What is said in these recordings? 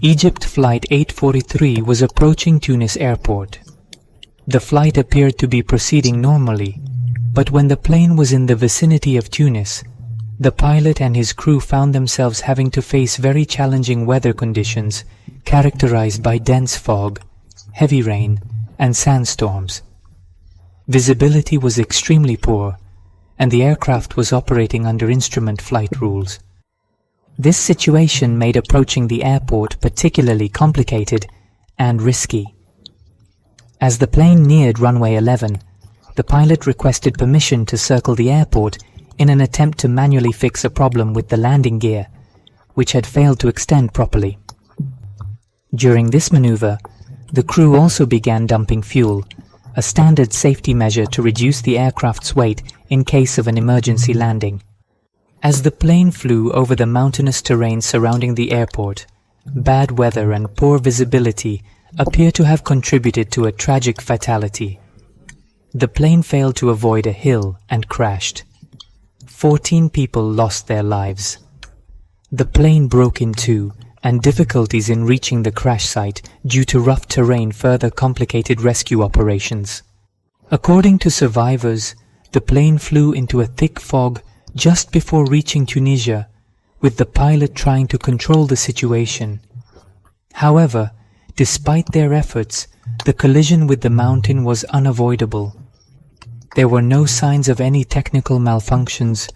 Egypt Flight 843 was approaching Tunis airport. The flight appeared to be proceeding normally, but when the plane was in the vicinity of Tunis, the pilot and his crew found themselves having to face very challenging weather conditions characterized by dense fog, heavy rain, and sandstorms. Visibility was extremely poor, and the aircraft was operating under instrument flight rules. This situation made approaching the airport particularly complicated and risky. As the plane neared runway 11, the pilot requested permission to circle the airport in an attempt to manually fix a problem with the landing gear, which had failed to extend properly. During this maneuver, the crew also began dumping fuel, a standard safety measure to reduce the aircraft's weight in case of an emergency landing. As the plane flew over the mountainous terrain surrounding the airport, bad weather and poor visibility appear to have contributed to a tragic fatality. The plane failed to avoid a hill and crashed. 14 people lost their lives. The plane broke in two, and difficulties in reaching the crash site due to rough terrain further complicated rescue operations. According to survivors, the plane flew into a thick fog just before reaching Tunisia, with the pilot trying to control the situation. However, despite their efforts, the collision with the mountain was unavoidable. There were no signs of any technical malfunctions,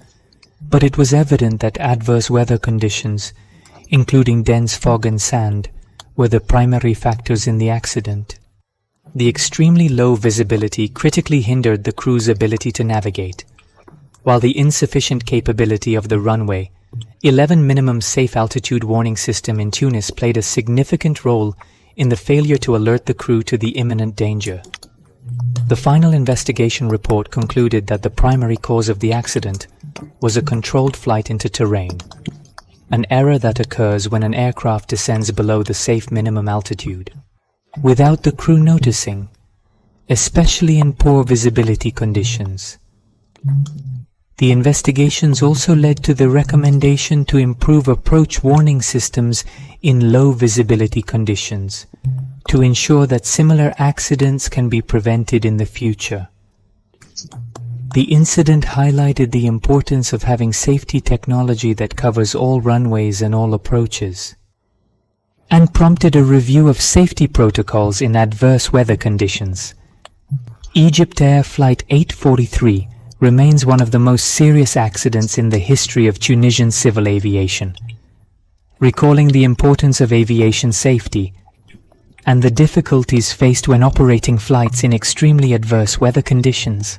but it was evident that adverse weather conditions, including dense fog and sand, were the primary factors in the accident. The extremely low visibility critically hindered the crew's ability to navigate, while the insufficient capability of the runway 11 minimum safe altitude warning system in Tunis played a significant role in the failure to alert the crew to the imminent danger. The final investigation report concluded that the primary cause of the accident was a controlled flight into terrain, an error that occurs when an aircraft descends below the safe minimum altitude, without the crew noticing, especially in poor visibility conditions. The investigations also led to the recommendation to improve approach warning systems in low visibility conditions to ensure that similar accidents can be prevented in the future. The incident highlighted the importance of having safety technology that covers all runways and all approaches, and prompted a review of safety protocols in adverse weather conditions. EgyptAir Flight 843 remains one of the most serious accidents in the history of Tunisian civil aviation, recalling the importance of aviation safety and the difficulties faced when operating flights in extremely adverse weather conditions.